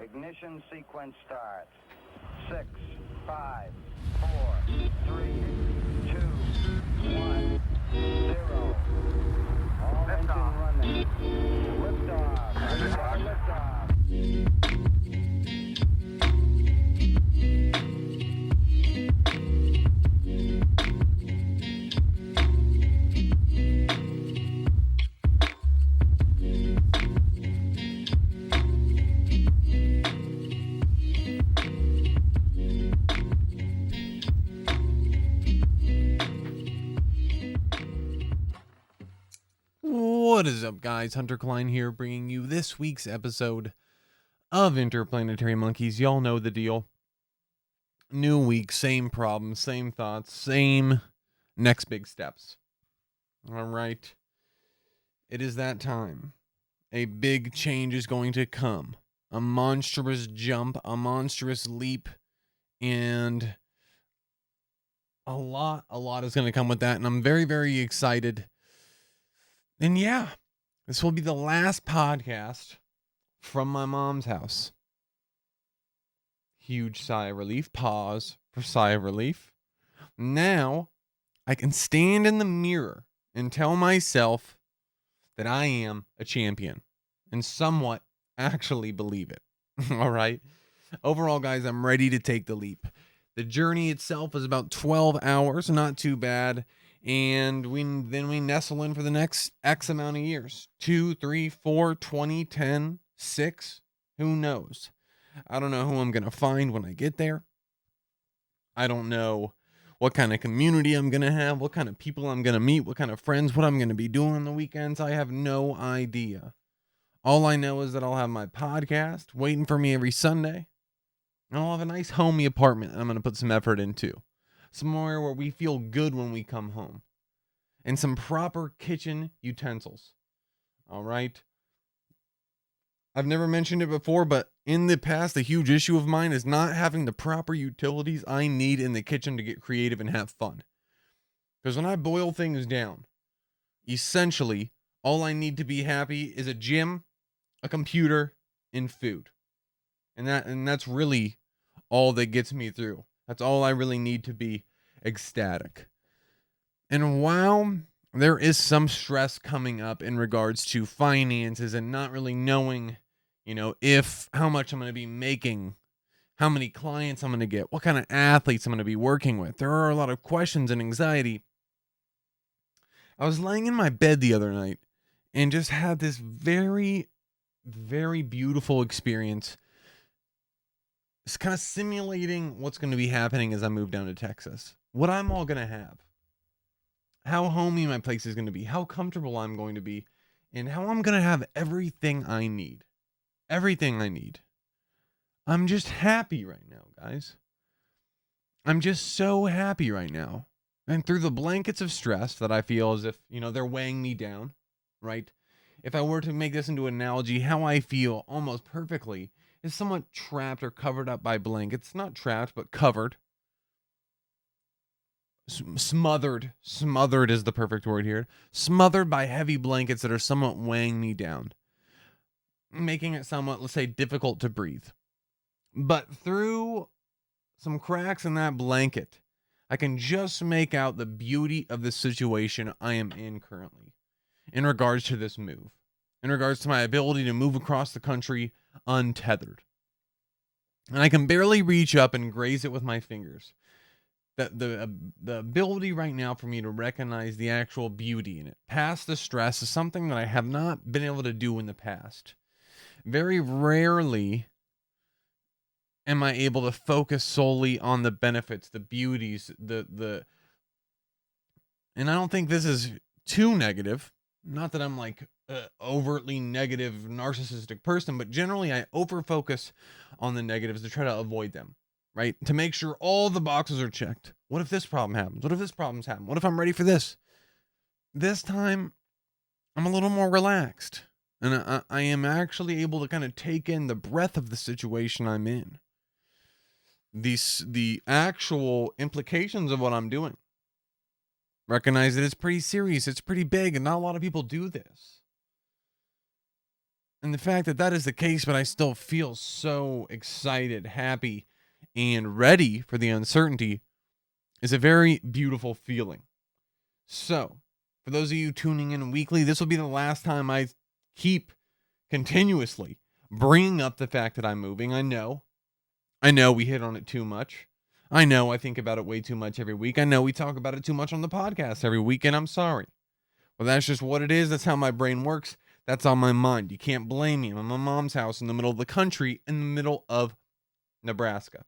Ignition sequence starts. 6, 5, 4, 3, 2, 1, 0. All engine running. Liftoff. Liftoff. What is up, guys? Hunter Klein here, bringing you this week's episode of Interplanetary Monkeys. Y'all know the deal. New week, same problems, same thoughts, same next big steps. All right. It is that time. A big change is going to come. A monstrous jump, a monstrous leap, and a lot is going to come with that. And I'm very, very excited. And yeah, this will be the last podcast from my mom's house. Huge sigh of relief. Pause for sigh of relief. Now, I can stand in the mirror and tell myself that I am a champion and somewhat actually believe it. All right. Overall, guys, I'm ready to take the leap. The journey itself is about 12 hours, not too bad. And we nestle in for the next X amount of years. 2, 3, 4, 20, 10, 6. Who knows? I don't know who I'm going to find when I get there. I don't know what kind of community I'm going to have, what kind of people I'm going to meet, what kind of friends, what I'm going to be doing on the weekends. I have no idea. All I know is that I'll have my podcast waiting for me every Sunday. And I'll have a nice homey apartment I'm going to put some effort into. Somewhere where we feel good when we come home. And some proper kitchen utensils. All right. I've never mentioned it before, but in the past, a huge issue of mine is not having the proper utilities I need in the kitchen to get creative and have fun. Because when I boil things down, essentially, all I need to be happy is a gym, a computer, and food. And that's really all that gets me through. That's all I really need to be ecstatic. And while there is some stress coming up in regards to finances and not really knowing, how much I'm going to be making, how many clients I'm going to get, what kind of athletes I'm going to be working with, there are a lot of questions and anxiety. I was laying in my bed the other night and just had this very, very beautiful experience. It's kind of simulating what's going to be happening as I move down to Texas. What I'm all going to have. How homey my place is going to be. How comfortable I'm going to be. And how I'm going to have everything I need. Everything I need. I'm just happy right now, guys. I'm just so happy right now. And through the blankets of stress that I feel as if, they're weighing me down, right? If I were to make this into an analogy, how I feel almost perfectly is somewhat trapped or covered up by blankets. Not trapped, but covered. Smothered is the perfect word here. Smothered by heavy blankets that are somewhat weighing me down. Making it somewhat, let's say, difficult to breathe. But through some cracks in that blanket, I can just make out the beauty of the situation I am in currently. In regards to this move. In regards to my ability to move across the country untethered. And I can barely reach up and graze it with my fingers. The ability right now for me to recognize the actual beauty in it, past the stress, is something that I have not been able to do in the past. Very rarely am I able to focus solely on the benefits, the beauties, and I don't think this is too negative. Not that I'm like overtly negative, narcissistic person, but generally I overfocus on the negatives to try to avoid them, right? To make sure all the boxes are checked. What if this problem happens? What if this problem's happen? What if I'm ready for this? This time, I'm a little more relaxed. And I am actually able to kind of take in the breadth of the situation I'm in. The actual implications of what I'm doing. Recognize that it's pretty serious, it's pretty big, and not a lot of people do this. And the fact that that is the case, but I still feel so excited, happy, and ready for the uncertainty is a very beautiful feeling. So, for those of you tuning in weekly, this will be the last time I keep continuously bringing up the fact that I'm moving. I know we hit on it too much. I know I think about it way too much every week. I know we talk about it too much on the podcast every week, and I'm sorry. Well, that's just what it is. That's how my brain works. That's on my mind. You can't blame me. I'm at my mom's house in the middle of the country, in the middle of Nebraska.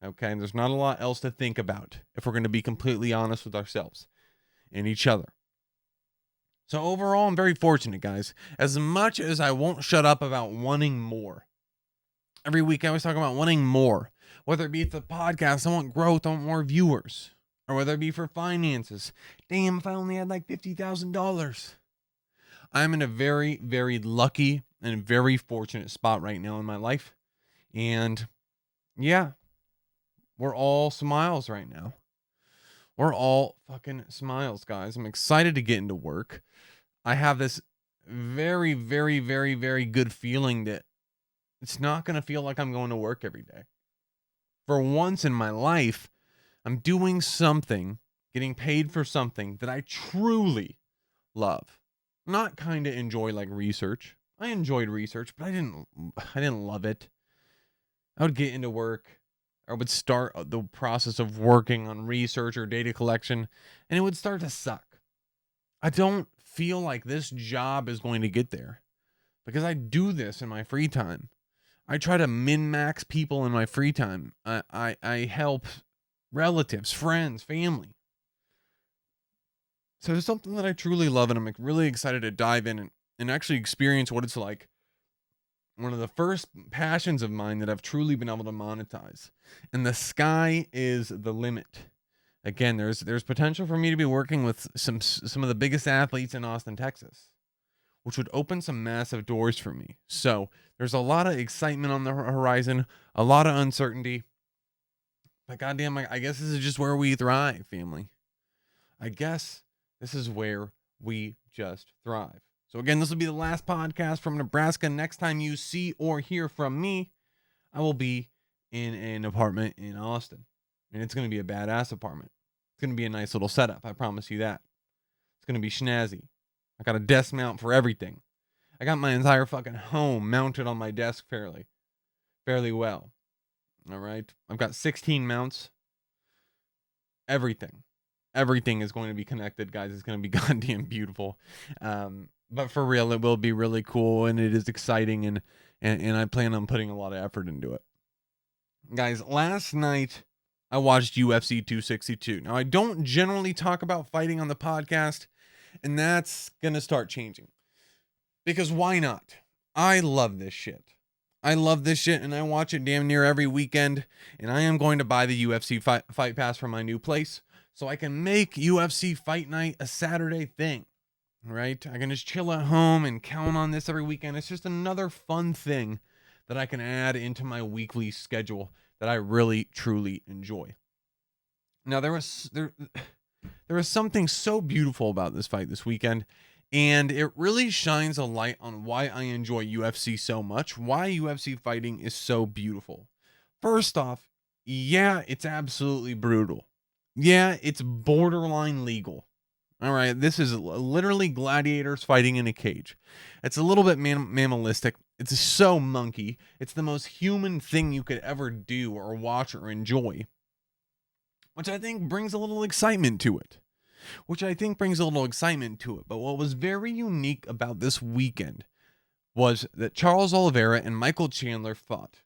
Okay, and there's not a lot else to think about if we're going to be completely honest with ourselves and each other. So overall, I'm very fortunate, guys. As much as I won't shut up about wanting more, every week I always talk about wanting more. Whether it be for the podcast, I want growth, I want more viewers. Or whether it be for finances. Damn, if I only had like $50,000. I'm in a very, very lucky and very fortunate spot right now in my life. And yeah, we're all smiles right now. We're all fucking smiles, guys. I'm excited to get into work. I have this very, very, very, very good feeling that it's not going to feel like I'm going to work every day. For once in my life, I'm doing something, getting paid for something that I truly love. Not kind of enjoy like research. I enjoyed research, but I didn't love it. I would get into work. I would start the process of working on research or data collection, and it would start to suck. I don't feel like this job is going to get there because I do this in my free time. I try to min-max people in my free time. I help relatives, friends, family. So it's something that I truly love, and I'm really excited to dive in and actually experience what it's like. One of the first passions of mine that I've truly been able to monetize. And the sky is the limit. Again, there's potential for me to be working with some of the biggest athletes in Austin, Texas, which would open some massive doors for me. So there's a lot of excitement on the horizon, a lot of uncertainty. But goddamn, I guess this is just where we thrive, family. I guess this is where we just thrive. So again, this will be the last podcast from Nebraska. Next time you see or hear from me, I will be in an apartment in Austin. And it's going to be a badass apartment. It's going to be a nice little setup. I promise you that. It's going to be snazzy. I got a desk mount for everything. I got my entire fucking home mounted on my desk fairly well. All right. I've got 16 mounts. Everything is going to be connected, guys. It's going to be goddamn beautiful. But for real, it will be really cool, and it is exciting, and I plan on putting a lot of effort into it. Guys, last night I watched UFC 262. Now, I don't generally talk about fighting on the podcast, and that's going to start changing. Because why not? I love this shit. And I watch it damn near every weekend, and I am going to buy the UFC fight pass for my new place so I can make UFC fight night a Saturday thing. Right? I can just chill at home and count on this every weekend. It's just another fun thing that I can add into my weekly schedule that I really, truly enjoy. Now, there was something so beautiful about this fight this weekend, and it really shines a light on why I enjoy UFC so much, why UFC fighting is so beautiful. First off, yeah, it's absolutely brutal. Yeah, it's borderline legal. All right, this is literally gladiators fighting in a cage. It's a little bit mammalistic. It's so monkey. It's the most human thing you could ever do or watch or enjoy, which I think brings a little excitement to it. But what was very unique about this weekend was that Charles Oliveira and Michael Chandler fought.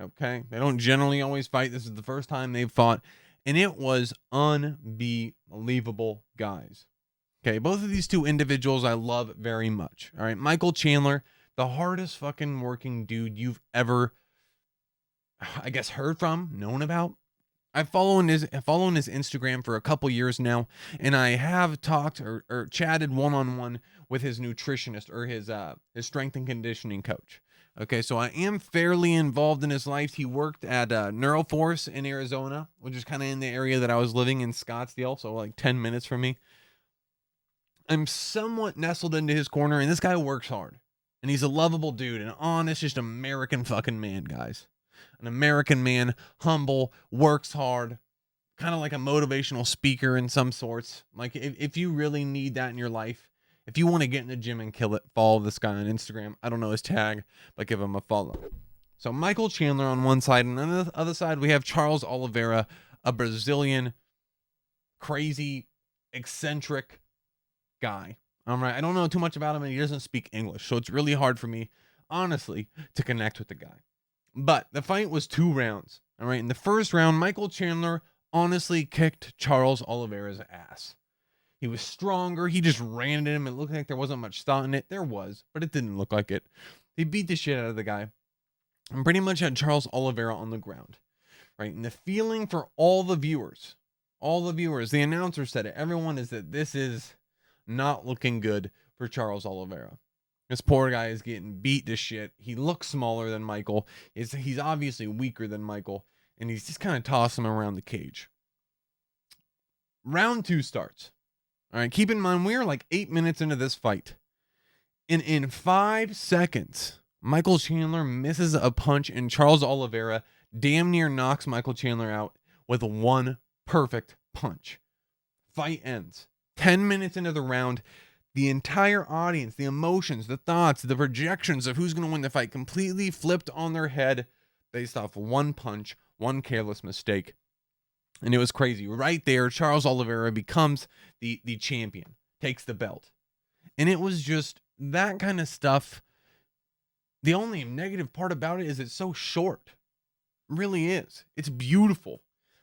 Okay, they don't generally always fight. This is the first time they've fought, and it was unbelievable, guys. Okay, both of these two individuals I love very much. All right, Michael Chandler, the hardest fucking working dude you've ever, I guess, heard from, known about. I've followed his Instagram for a couple years now, and I have talked or chatted one-on-one with his nutritionist or his strength and conditioning coach. Okay, so I am fairly involved in his life. He worked at Neuroforce in Arizona, which is kind of in the area that I was living in, Scottsdale, so like 10 minutes from me. I'm somewhat nestled into his corner, and this guy works hard. And he's a lovable dude, an honest, just American fucking man, guys. An American man, humble, works hard, kind of like a motivational speaker in some sorts. Like, if you really need that in your life, if you want to get in the gym and kill it, follow this guy on Instagram. I don't know his tag, but give him a follow. So Michael Chandler on one side, and on the other side, we have Charles Oliveira, a Brazilian, crazy, eccentric guy. All right, I don't know too much about him, and he doesn't speak English, so it's really hard for me, honestly, to connect with the guy. But the fight was 2 rounds. All right, in the first round, Michael Chandler honestly kicked Charles Oliveira's ass. He was stronger. He just ran at him. It looked like there wasn't much thought in it. There was, but it didn't look like it. He beat the shit out of the guy and pretty much had Charles Oliveira on the ground, right? And the feeling for all the viewers, the announcer said it, everyone, is that this is not looking good for Charles Oliveira. This poor guy is getting beat to shit. He looks smaller than Michael. He's obviously weaker than Michael, and he's just kind of tossing him around the cage. Round 2 starts. All right, keep in mind, we are like 8 minutes into this fight. And in 5 seconds, Michael Chandler misses a punch, and Charles Oliveira damn near knocks Michael Chandler out with 1 perfect punch. Fight ends. 10 minutes into the round, the entire audience, the emotions, the thoughts, the projections of who's going to win the fight completely flipped on their head based off 1 punch, 1 careless mistake. And it was crazy. Right there, Charles Oliveira becomes the champion, takes the belt. And it was just that kind of stuff. The only negative part about it is it's so short. It really is. It's beautiful.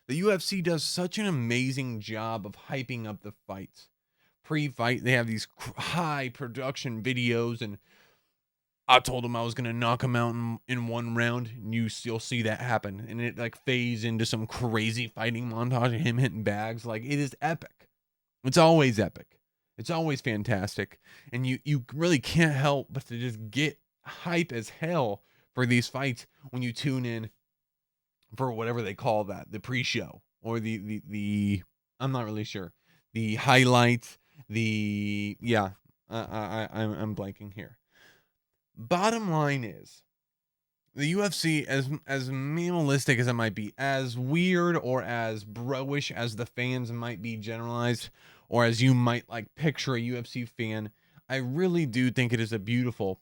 The UFC does such an amazing job of hyping up the fights. Pre-fight, they have these high production videos, and I told him I was going to knock him out in 1 round, and you'll see that happen. And it like fades into some crazy fighting montage of him hitting bags. Like, it is epic. It's always epic. It's always fantastic. And you really can't help but to just get hype as hell for these fights when you tune in for whatever they call that, the pre-show, or the I'm not really sure, the highlights, I'm blanking here. Bottom line is, the UFC, as minimalistic as it might be, as weird or as bro-ish as the fans might be generalized, or as you might like picture a UFC fan, I really do think it is a beautiful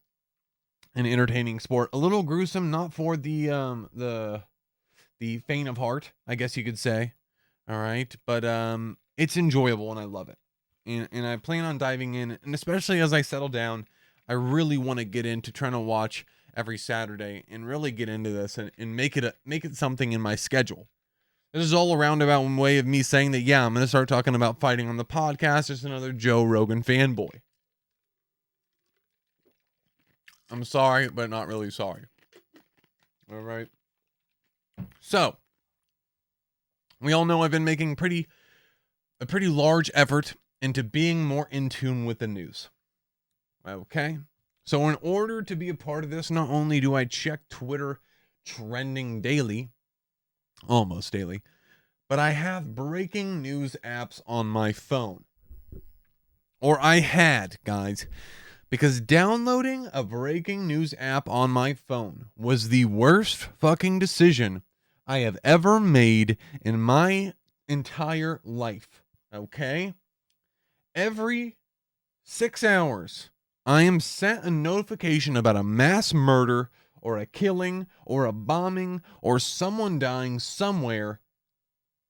and entertaining sport. A little gruesome, not for the faint of heart, I guess you could say. All right, but it's enjoyable and I love it, and I plan on diving in, and especially as I settle down, I really want to get into trying to watch every Saturday and really get into this and make it something in my schedule. This is all a roundabout way of me saying that, yeah, I'm going to start talking about fighting on the podcast. Just another Joe Rogan fanboy. I'm sorry, but not really sorry. All right. So, we all know I've been making a pretty large effort into being more in tune with the news. Okay? So in order to be a part of this, not only do I check Twitter trending daily, almost daily, but I have breaking news apps on my phone. Or I had, guys. Because downloading a breaking news app on my phone was the worst fucking decision I have ever made in my entire life. Okay? Every 6 hours, I am sent a notification about a mass murder or a killing or a bombing or someone dying somewhere,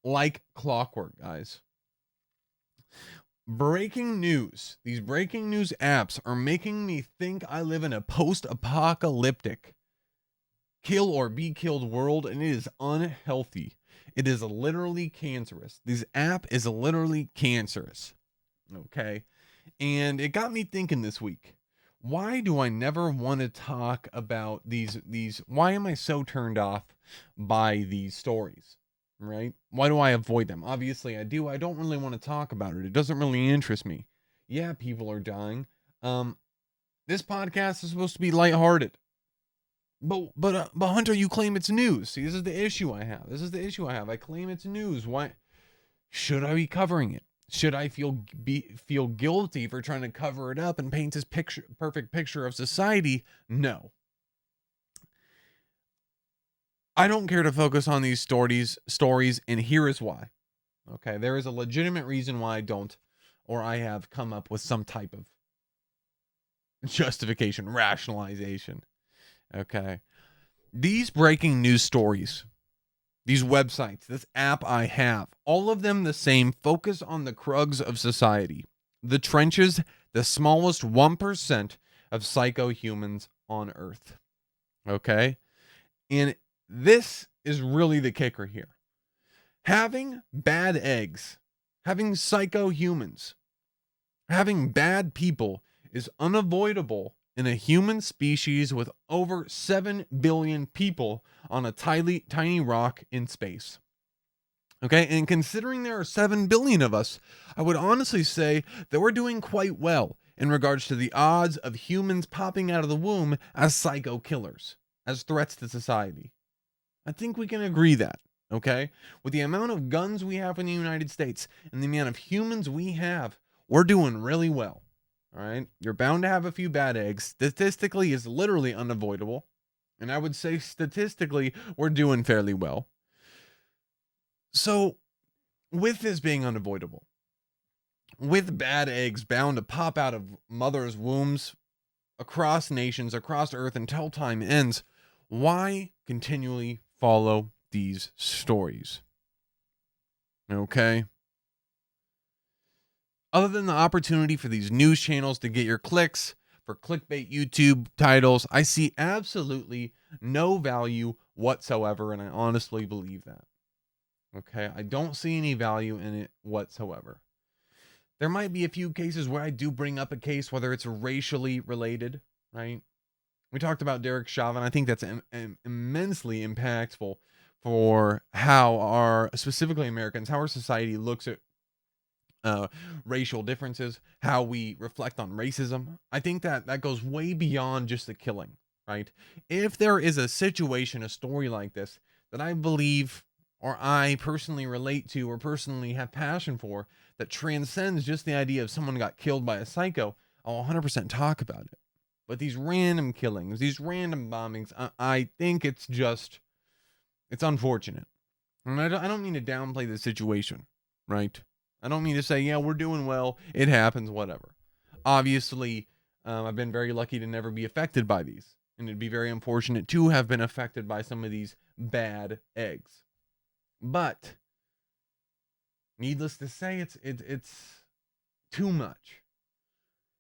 like clockwork, guys. Breaking news. These breaking news apps are making me think I live in a post-apocalyptic kill or be killed world, and it is unhealthy. It is literally cancerous. This app is literally cancerous. Okay? And it got me thinking this week. Why do I never want to talk about these why am I so turned off by these stories? Right? Why do I avoid them? Obviously I do. I don't really want to talk about it. It doesn't really interest me. Yeah, people are dying. This podcast is supposed to be lighthearted. But Hunter, you claim it's news. See, this is the issue I have. I claim it's news. Why should I be covering it? Should I feel guilty for trying to cover it up and paint this perfect picture of society? No. I don't care to focus on these stories, and here is why. Okay, there is a legitimate reason why I don't, or I have come up with some type of justification, rationalization. Okay. These breaking news stories, these websites, this app I have, all of them the same, focus on the crugs of society, the trenches, the smallest 1% of psycho humans on Earth. Okay? And this is really the kicker here. Having bad eggs, having psycho humans, having bad people is unavoidable in a human species with over 7 billion people on a tiny rock in space. Okay, and considering there are 7 billion of us, I would honestly say that we're doing quite well in regards to the odds of humans popping out of the womb as psycho killers, as threats to society. I think we can agree that, okay? With the amount of guns we have in the United States and the amount of humans we have, we're doing really well. All right. You're bound to have a few bad eggs. Statistically, is literally unavoidable. And I would say statistically, we're doing fairly well. So, with this being unavoidable, with bad eggs bound to pop out of mothers' wombs across nations, across Earth until time ends, why continually follow these stories? Okay. Other than the opportunity for these news channels to get your clicks, for clickbait YouTube titles, I see absolutely no value whatsoever, and I honestly believe that. Okay, I don't see any value in it whatsoever. There might be a few cases where I do bring up a case, whether it's racially related, right? We talked about Derek Chauvin. I think that's immensely impactful for how specifically Americans, how our society looks at racial differences, how we reflect on racism. I think that goes way beyond just the killing, right? If there is a situation, a story like this that I believe or I personally relate to or personally have passion for that transcends just the idea of someone got killed by a psycho, I'll 100% talk about it. But these random killings, these random bombings, I think it's unfortunate. And I don't mean to downplay the situation, right? I don't mean to say, yeah, we're doing well. It happens, whatever. Obviously, I've been very lucky to never be affected by these. And it'd be very unfortunate to have been affected by some of these bad eggs. But, needless to say, it's too much.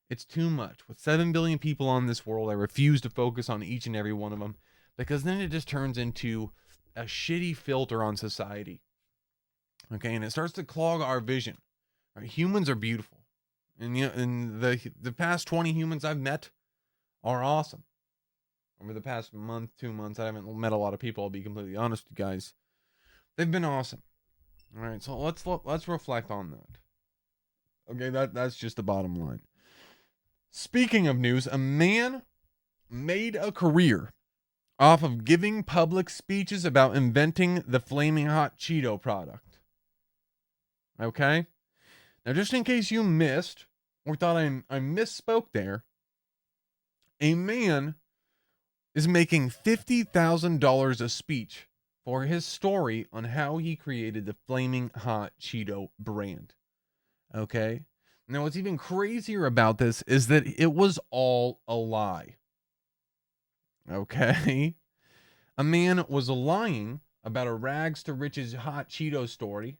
It's too much. With 7 billion people on this world, I refuse to focus on each and every one of them. Because then it just turns into a shitty filter on society. Okay, and it starts to clog our vision. Right? Humans are beautiful, and the past 20 humans I've met are awesome. Over the past month, 2 months, I haven't met a lot of people. I'll be completely honest with you guys. They've been awesome. All right, so let's reflect on that. Okay, that's just the bottom line. Speaking of news, a man made a career off of giving public speeches about inventing the Flamin Hot Cheeto product. Okay? Now, just in case you missed or thought I misspoke there, a man is making $50,000 a speech for his story on how he created the Flamin Hot Cheeto brand. Okay? Now, what's even crazier about this is that it was all a lie. Okay? A man was lying about a rags to riches hot Cheeto story,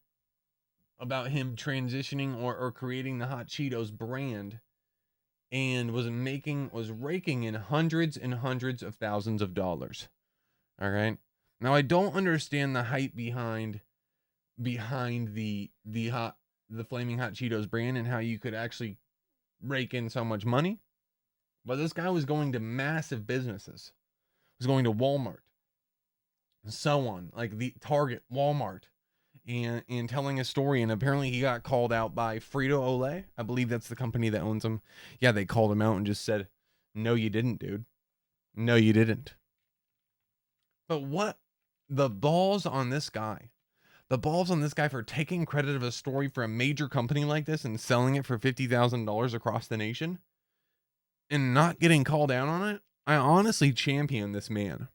about him transitioning or creating the Hot Cheetos brand, and was raking in hundreds and hundreds of thousands of dollars. All right. Now I don't understand the hype behind the Flaming Hot Cheetos brand and how you could actually rake in so much money. But this guy was going to massive businesses. Was going to Walmart and so on, like the Target, Walmart, and telling a story, and apparently he got called out by Frito-Lay. I believe that's the company that owns them. Yeah, they called him out and just said, "No, you didn't, dude. No, you didn't." But what the balls on this guy The balls on this guy for taking credit of a story for a major company like this and selling it for $50,000 across the nation and not getting called out on it. I honestly champion this man.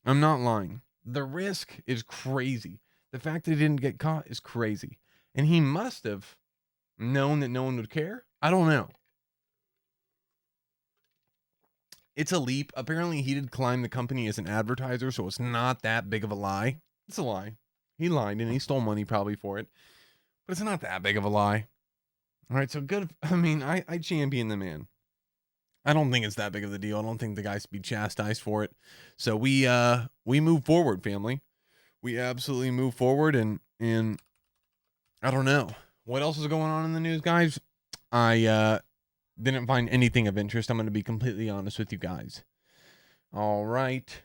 I'm not lying. The risk is crazy. The fact that he didn't get caught is crazy. And he must have known that no one would care. I don't know. It's a leap. Apparently, he did climb the company as an advertiser, so it's not that big of a lie. It's a lie. He lied and he stole money probably for it, but it's not that big of a lie. All right, so good. I mean, I champion the man. I don't think it's that big of a deal. I don't think the guy should be chastised for it. So we move forward, family. We absolutely move forward, and I don't know what else is going on in the news, guys. I didn't find anything of interest. I'm going to be completely honest with you guys. All right.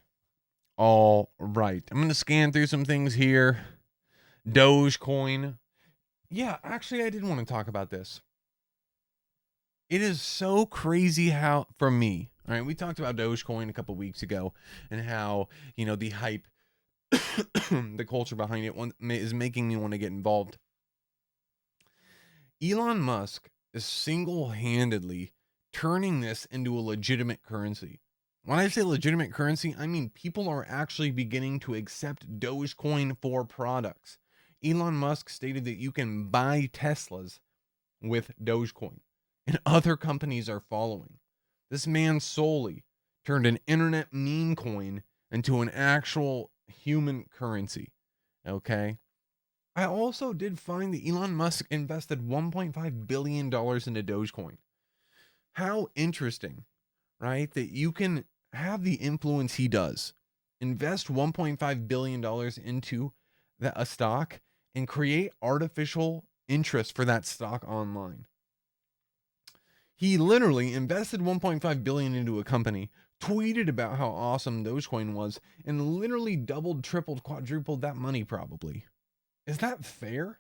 I'm going to scan through some things here. Dogecoin. Yeah, actually, I did want to talk about this. It is so crazy how, for me, all right, we talked about Dogecoin a couple weeks ago and how, the hype, the culture behind it is making me want to get involved. Elon Musk is single-handedly turning this into a legitimate currency. When I say legitimate currency, I mean people are actually beginning to accept Dogecoin for products. Elon Musk stated that you can buy Teslas with Dogecoin, and other companies are following. This man solely turned an internet meme coin into an actual human currency. Okay? I also did find that Elon Musk invested $1.5 billion into Dogecoin. How interesting, right? That you can have the influence he does, invest $1.5 billion into a stock and create artificial interest for that stock online. He literally invested $1.5 billion into a company, tweeted about how awesome Dogecoin was, and literally doubled, tripled, quadrupled that money probably. Is that fair?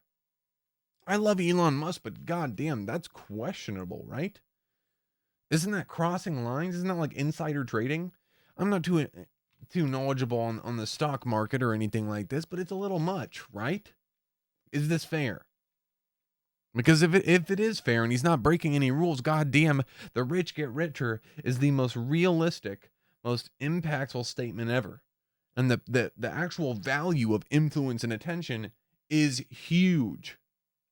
I love Elon Musk, but goddamn, that's questionable, right? Isn't that crossing lines? Isn't that like insider trading? I'm not too knowledgeable on the stock market or anything like this, but it's a little much, right? Is this fair? Because if it is fair and he's not breaking any rules, goddamn, the rich get richer is the most realistic, most impactful statement ever. And the actual value of influence and attention is huge.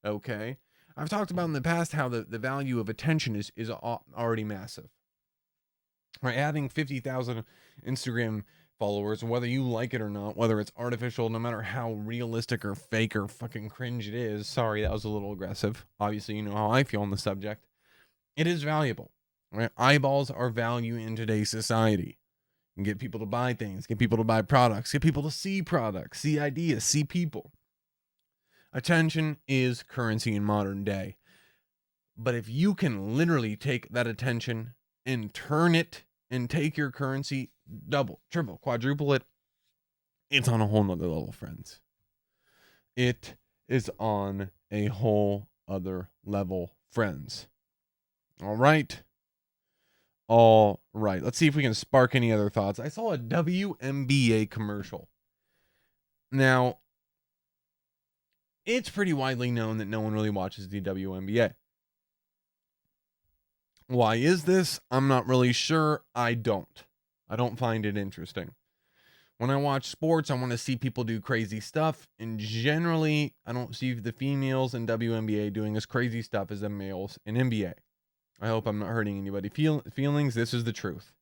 Okay? I've talked about in the past how the value of attention is already massive. Right? Having 50,000 Instagram followers, whether you like it or not, whether it's artificial, no matter how realistic or fake or fucking cringe it is. Sorry, that was a little aggressive. Obviously, you know how I feel on the subject. It is valuable. Right? Eyeballs are value in today's society. You can get people to buy things, get people to buy products, get people to see products, see ideas, see people. Attention is currency in modern day. But if you can literally take that attention and turn it and take your currency, double, triple, quadruple it, it's on a whole nother level, friends. It is on a whole other level, friends. All right. Let's see if we can spark any other thoughts. I saw a WNBA commercial. Now, it's pretty widely known that no one really watches the WNBA. Why is this? I'm not really sure. I don't find it interesting. When I watch sports, I want to see people do crazy stuff. And generally, I don't see the females in WNBA doing as crazy stuff as the males in NBA. I hope I'm not hurting anybody's feelings. This is the truth.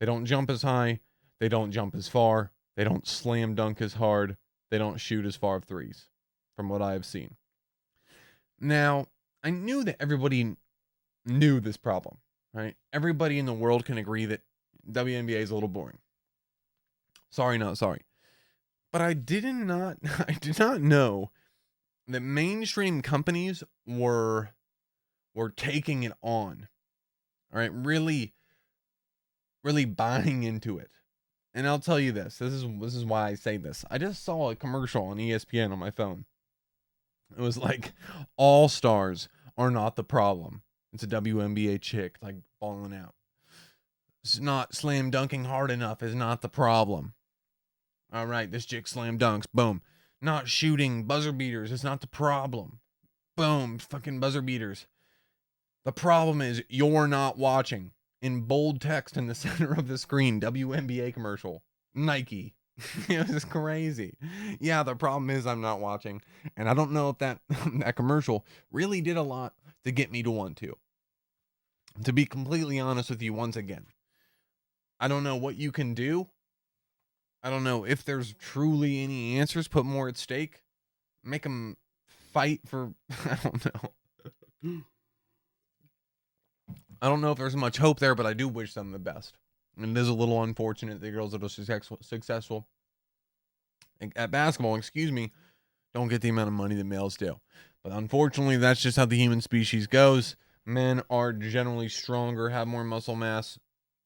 They don't jump as high. They don't jump as far. They don't slam dunk as hard. They don't shoot as far of threes, from what I have seen. Now, I knew that everybody knew this problem, right? Everybody in the world can agree that WNBA is a little boring. Sorry, not sorry. But I did not know that mainstream companies were taking it on. All right, really buying into it. And I'll tell you this is why I say this. I just saw a commercial on ESPN on my phone. It was like, all stars are not the problem. It's a WNBA chick, like, balling out. It's not slam dunking hard enough is not the problem. All right, this chick slam dunks. Boom. Not shooting buzzer beaters is not the problem. Boom, fucking buzzer beaters. The problem is you're not watching. In bold text in the center of the screen, WNBA commercial. Nike. It was crazy. Yeah, the problem is I'm not watching. And I don't know if that that commercial really did a lot to get me to want to. To be completely honest with you once again. I don't know what you can do. I don't know if there's truly any answers. Put more at stake. Make them fight for... I don't know. I don't know if there's much hope there, but I do wish them the best. And it is a little unfortunate the girls that are successful at basketball, don't get the amount of money that males do. But unfortunately, that's just how the human species goes. Men are generally stronger, have more muscle mass,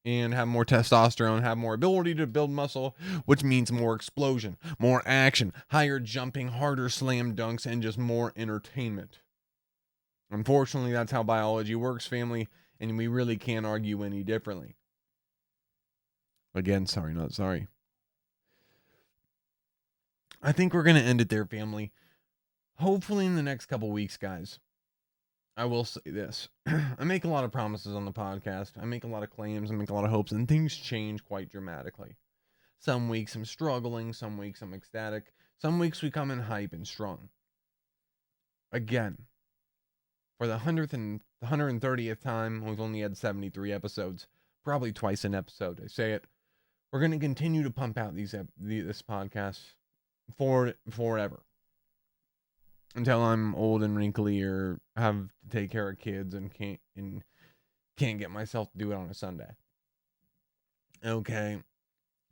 and have more testosterone, have more ability to build muscle, which means more explosion, more action, higher jumping, harder slam dunks, and just more entertainment. Unfortunately, that's how biology works, family, and we really can't argue any differently. Again, sorry, not sorry. I think we're going to end it there, family. Hopefully in the next couple weeks, guys. I will say this. I make a lot of promises on the podcast. I make a lot of claims. I make a lot of hopes, and things change quite dramatically. Some weeks I'm struggling. Some weeks I'm ecstatic. Some weeks we come in hype and strong. Again, for the 100th and 130th time, we've only had 73 episodes. Probably twice an episode. I say it. We're going to continue to pump out this podcast forever. Until I'm old and wrinkly or have to take care of kids and can't get myself to do it on a Sunday. Okay.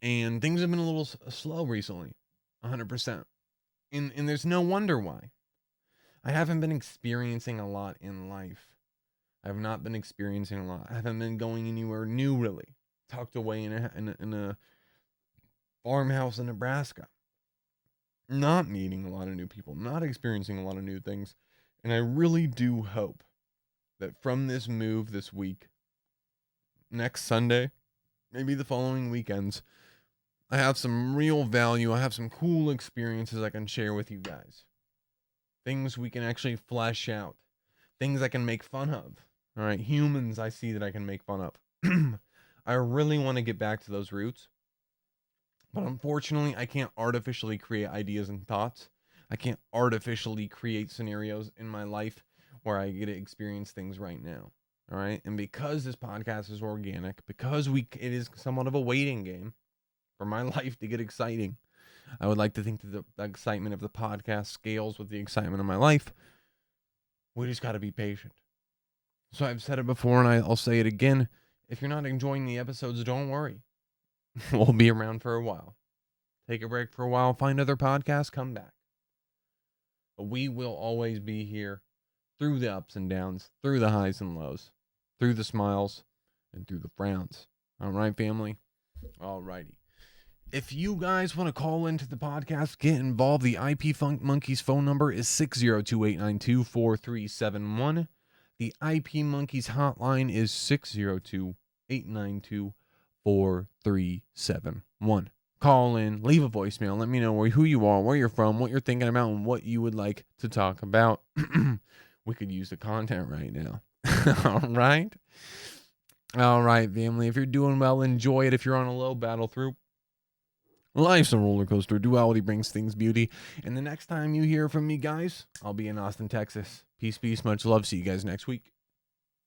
And things have been a little slow recently. 100%. And there's no wonder why. I haven't been experiencing a lot in life. I have not been experiencing a lot. I haven't been going anywhere new, really. Tucked away in a farmhouse in Nebraska. Not meeting a lot of new people, not experiencing a lot of new things. And I really do hope that from this move this week, next Sunday, maybe the following weekends, I have some real value. I have some cool experiences I can share with you guys. Things we can actually flesh out. Things I can make fun of. All right, humans I see that I can make fun of. I really want to get back to those roots. But unfortunately, I can't artificially create ideas and thoughts. I can't artificially create scenarios in my life where I get to experience things right now. All right. And because this podcast is organic, because it is somewhat of a waiting game for my life to get exciting, I would like to think that the excitement of the podcast scales with the excitement of my life. We just got to be patient. So I've said it before and I'll say it again. If you're not enjoying the episodes, don't worry. We'll be around for a while. Take a break for a while, find other podcasts, come back. But we will always be here through the ups and downs, through the highs and lows, through the smiles, and through the frowns. All right, family? All righty. If you guys want to call into the podcast, get involved, the IP Funk Monkeys phone number is 602-892-4371. The IP Monkeys hotline is 602-892-4371. 4371. Call in, leave a voicemail, let me know who you are, where you're from, what you're thinking about, and what you would like to talk about. We could use the content right now. All right, family. If you're doing well, enjoy it. If you're on a low, battle through. Life's a roller coaster. Duality brings things beauty. And the next time you hear from me, guys, I'll be in Austin, Texas. Peace, much love. See you guys next week.